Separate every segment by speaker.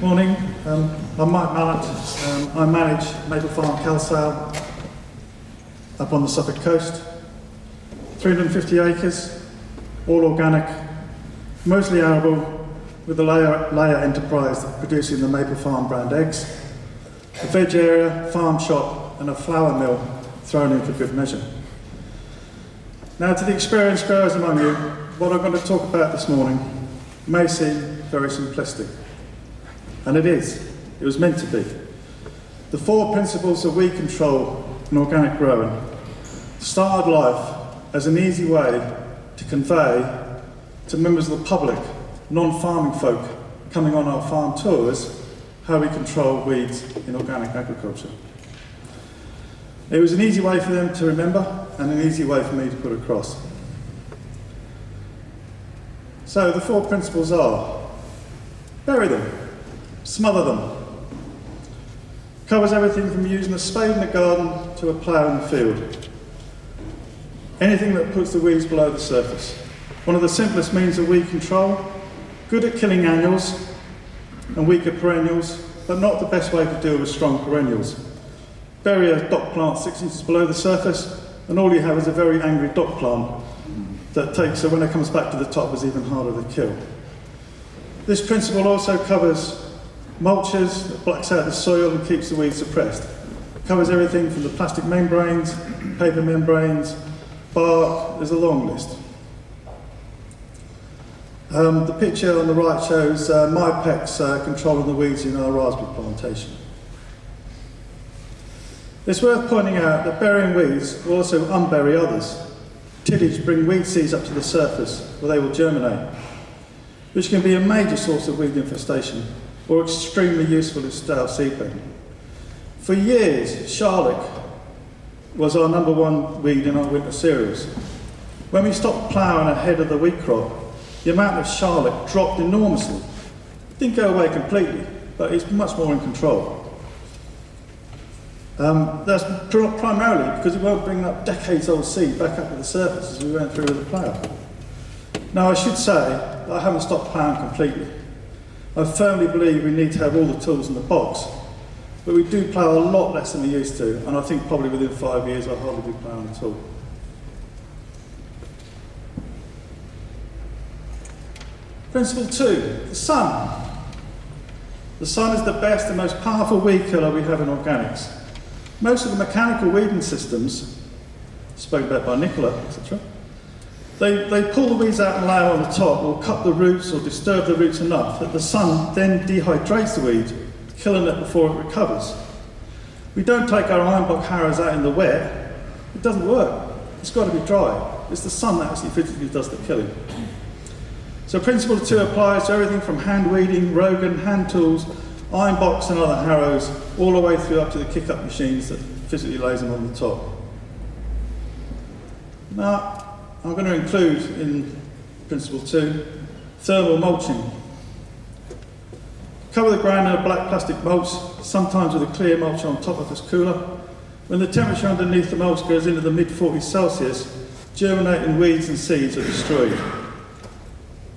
Speaker 1: Morning, I'm Mike Mallet. I manage Maple Farm Kelsale up on the Suffolk coast. 350 acres, all organic, mostly arable, with a layer enterprise producing the Maple Farm brand eggs, a veg area, farm shop and a flour mill thrown in for good measure. Now to the experienced growers among you, what I'm going to talk about this morning may seem very simplistic. And it is. It was meant to be. The 4 principles of weed control in organic growing started life as an easy way to convey to members of the public, non-farming folk coming on our farm tours, how we control weeds in organic agriculture. It was an easy way for them to remember and an easy way for me to put across. So the 4 principles are: bury them, smother them. Covers everything from using a spade in the garden to a plough in the field. Anything that puts the weeds below the surface. One of the simplest means of weed control, good at killing annuals and weaker perennials, but not the best way to deal with strong perennials. Bury a dock plant 6 inches below the surface, and all you have is a very angry dock plant that takes, so when it comes back to the top, is even harder to kill. This principle also covers mulches, that blacks out the soil and keeps the weeds suppressed. It covers everything from the plastic membranes, paper membranes, bark, there's a long list. The picture on the right shows my pecs controlling the weeds in our raspberry plantation. It's worth pointing out that burying weeds will also unbury others. Tillage bring weed seeds up to the surface where they will germinate, which can be a major source of weed infestation or extremely useful as stale seedbed. For years, Charlotte was our #1 weed in our winter cereals. When we stopped ploughing ahead of the wheat crop, the amount of Charlotte dropped enormously. It didn't go away completely, but it's much more in control. That's primarily because we weren't bringing up decades-old seed back up to the surface as we went through with the plough. Now I should say that I haven't stopped ploughing completely. I firmly believe we need to have all the tools in the box, but we do plough a lot less than we used to, and I think probably within 5 years I'll hardly be ploughing at all. Principle 2, the sun. The sun is the best and most powerful weed killer we have in organics. Most of the mechanical weeding systems, spoken about by Nicola, etc., they pull the weeds out and lay on the top, or cut the roots or disturb the roots enough that the sun then dehydrates the weed, killing it before it recovers. We don't take our ironbark harrows out in the wet. It doesn't work. It's got to be dry. It's the sun that actually physically does the killing. So principle 2 applies to everything from hand weeding, Rogan, hand tools, ironbarks and other harrows, all the way through up to the kick-up machines that physically lays them on the top. Now, I'm going to include in principle 2, thermal mulching. Cover the ground in a black plastic mulch, sometimes with a clear mulch on top of this cooler. When the temperature underneath the mulch goes into the mid-40s Celsius, germinating weeds and seeds are destroyed.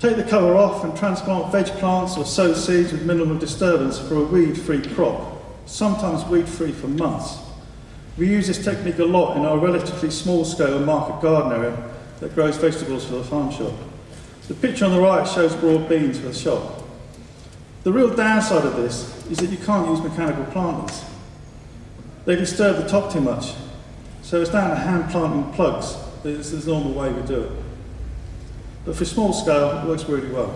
Speaker 1: Take the cover off and transplant veg plants or sow seeds with minimal disturbance for a weed-free crop, sometimes weed-free for months. We use this technique a lot in our relatively small-scale market garden area that grows vegetables for the farm shop. The picture on the right shows broad beans for the shop. The real downside of this is that you can't use mechanical planters. They disturb the top too much, so it's down to hand planting plugs. This is the normal way we do it. But for small scale, it works really well.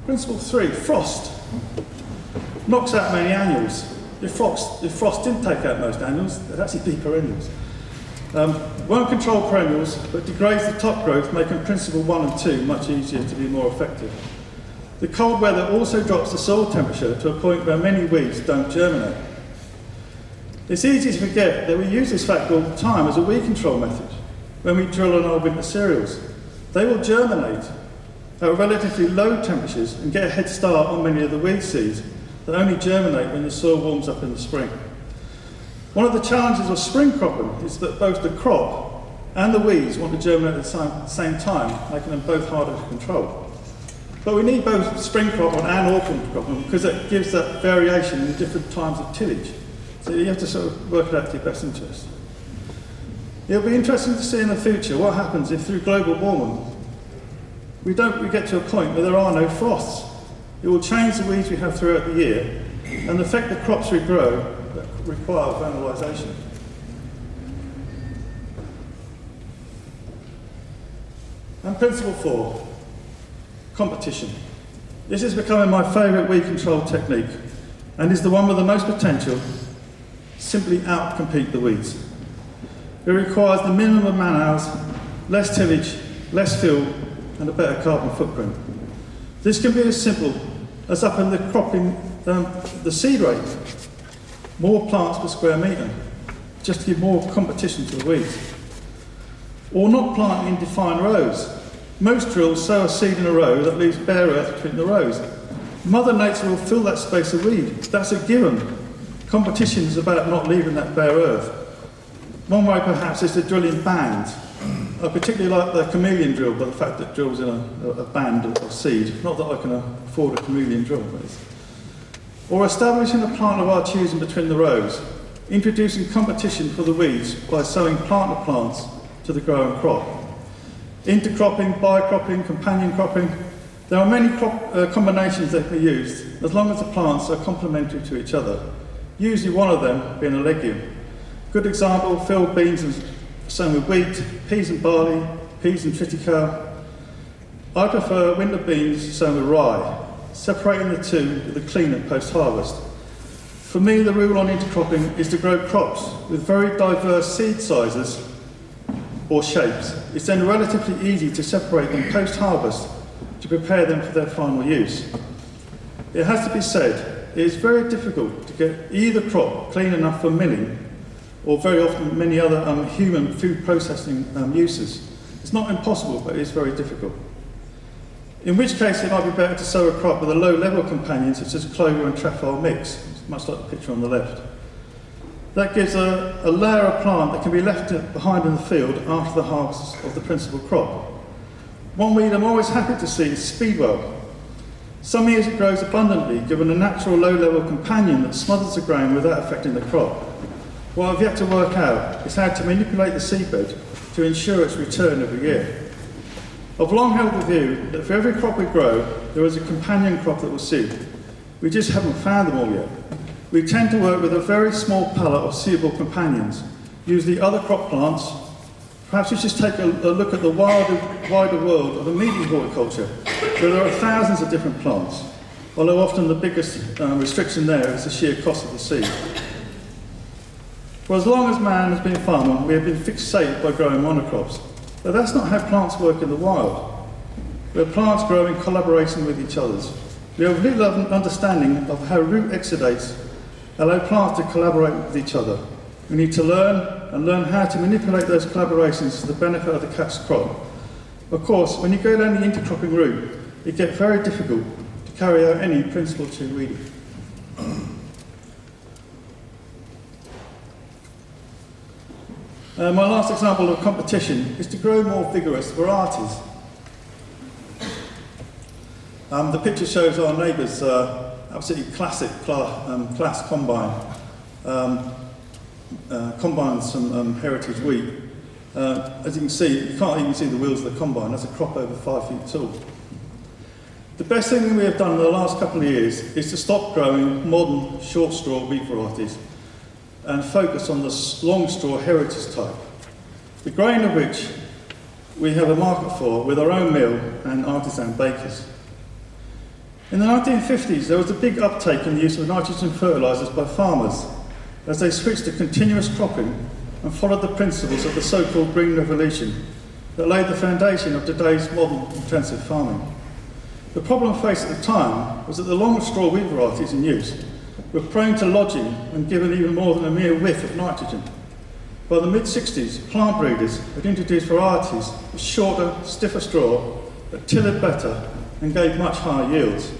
Speaker 1: Principle 3, frost. Knocks out many annuals. If frost didn't take out most annuals, they'd actually be perennials. Won't control perennials, but degrades the top growth, making principle 1 and 2 much easier to be more effective. The cold weather also drops the soil temperature to a point where many weeds don't germinate. It's easy to forget that we use this fact all the time as a weed control method when we drill on our winter cereals. They will germinate at relatively low temperatures and get a head start on many of the weed seeds that only germinate when the soil warms up in the spring. One of the challenges of spring cropping is that both the crop and the weeds want to germinate at the same time, making them both harder to control. But we need both spring crop and autumn crop because it gives that variation in different times of tillage. So you have to sort of work it out to your best interest. It'll be interesting to see in the future what happens if through global warming we get to a point where there are no frosts. It will change the weeds we have throughout the year and affect the crops we grow that require vernalisation. And principle 4, competition. This is becoming my favourite weed control technique and is the one with the most potential. Simply out-compete the weeds. It requires the minimum of man-hours, less tillage, less fuel, and a better carbon footprint. This can be as simple as upping the cropping, the seed rate, more plants per square metre, just to give more competition to the weeds. Or not planting in defined rows. Most drills sow a seed in a row that leaves bare earth between the rows. Mother Nature will fill that space of weed. That's a given. Competition is about not leaving that bare earth. One way perhaps is to drill in bands. I particularly like the chameleon drill by the fact that it drills in a band of seed. Not that I can afford a chameleon drill, but or establishing a plant of our choosing between the rows. Introducing competition for the weeds by sowing planter plants to the growing crop. Intercropping, bicropping, companion cropping. There are many crop combinations that can be used as long as the plants are complementary to each other. Usually one of them being a legume. Good example, field beans and sown with wheat, peas and barley, peas and triticale. I prefer winter beans sown with rye, separating the two with a cleaner post-harvest. For me, the rule on intercropping is to grow crops with very diverse seed sizes or shapes. It's then relatively easy to separate them post-harvest to prepare them for their final use. It has to be said, it is very difficult to get either crop clean enough for milling or very often many other human food processing uses. It's not impossible, but it is very difficult. In which case it might be better to sow a crop with a low-level companion such as clover and trefoil mix, much like the picture on the left. That gives a layer of plant that can be left behind in the field after the harvest of the principal crop. One weed I'm always happy to see is speedwell. Some years it grows abundantly, given a natural low-level companion that smothers the ground without affecting the crop. What I've yet to work out is how to manipulate the seedbed to ensure its return every year. I've long held the view that for every crop we grow, there is a companion crop that will suit. We just haven't found them all yet. We tend to work with a very small palette of suitable companions, usually other crop plants. Perhaps we just take a look at the wider world of immediate horticulture, where there are thousands of different plants, although often the biggest restriction there is the sheer cost of the seed. For as long as man has been farming, we have been fixated by growing monocrops. But that's not how plants work in the wild, where plants grow in collaboration with each other. We have little understanding of how root exudates allow plants to collaborate with each other. We need to learn how to manipulate those collaborations to the benefit of the catch crop. Of course, when you go down the intercropping route, it gets very difficult to carry out any principle two weeding. My last example of competition is to grow more vigorous varieties. The picture shows our neighbour's absolutely classic class combine. Combines some heritage wheat. As you can see, you can't even see the wheels of the combine. That's a crop over 5 feet tall. The best thing we have done in the last couple of years is to stop growing modern short straw wheat varieties and focus on the long straw heritage type, the grain of which we have a market for with our own mill and artisan bakers. In the 1950s, there was a big uptake in the use of nitrogen fertilisers by farmers as they switched to continuous cropping and followed the principles of the so-called Green Revolution that laid the foundation of today's modern intensive farming. The problem faced at the time was that the long straw wheat varieties in use were prone to lodging when given even more than a mere whiff of nitrogen. By the mid-60s, plant breeders had introduced varieties with shorter, stiffer straw that tilled better and gave much higher yields.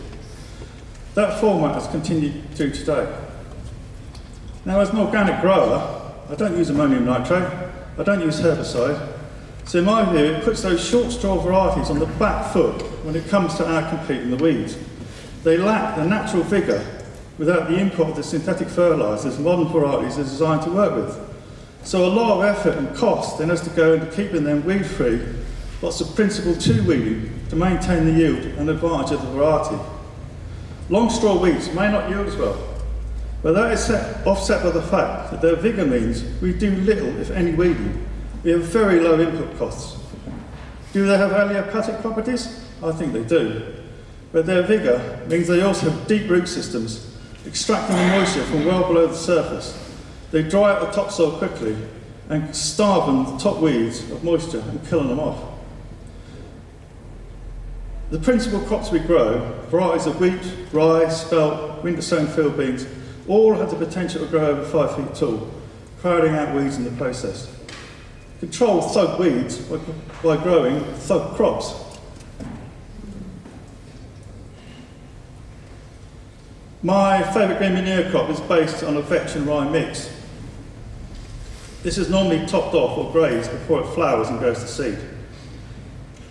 Speaker 1: That format has continued through today. Now, as an organic grower, I don't use ammonium nitrate, I don't use herbicide, So in my view, it puts those short straw varieties on the back foot when it comes to outcompeting the weeds. They lack the natural vigour without the input of the synthetic fertilisers modern varieties are designed to work with. So a lot of effort and cost then has to go into keeping them weed-free, lots of principle to weeding to maintain the yield and advantage of the variety. Long straw weeds may not yield as well, but that is offset by the fact that their vigour means we do little, if any, weeding. We have very low input costs. Do they have allelopathic properties? I think they do. But their vigour means they also have deep root systems, extracting the moisture from well below the surface. They dry out the topsoil quickly and starve the top weeds of moisture and killing them off. The principal crops we grow, varieties of wheat, rye, spelt, winter-sown field beans, all have the potential to grow over 5 feet tall, crowding out weeds in the process. Control thug weeds by growing thug crops. My favourite green manure crop is based on a vetch and rye mix. This is normally topped off or grazed before it flowers and goes to seed.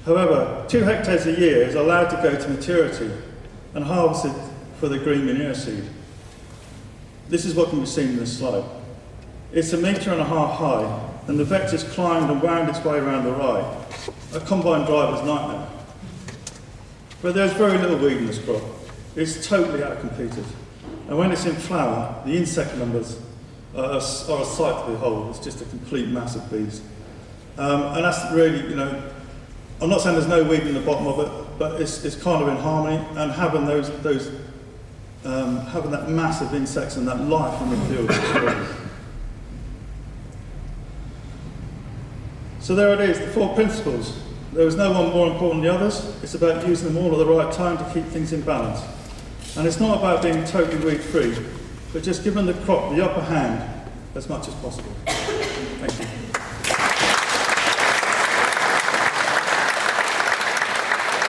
Speaker 1: However, 2 hectares a year is allowed to go to maturity and harvested for the green manure seed. This is what can be seen in this slide. It's 1.5 metres high, and the vetch has climbed and wound its way around the rye, a combine driver's nightmare. But there's very little weed in this crop. It's totally outcompeted. And when it's in flower, the insect numbers are a sight to behold. It's just a complete mass of bees. And that's really, you know, I'm not saying there's no weed in the bottom of it, but it's kind of in harmony, and having having that mass of insects and that life in the field is extraordinary. So there it is, the 4 principles. There is no one more important than the others. It's about using them all at the right time to keep things in balance. And it's not about being totally weed-free, but just giving the crop the upper hand as much as possible. Thank you.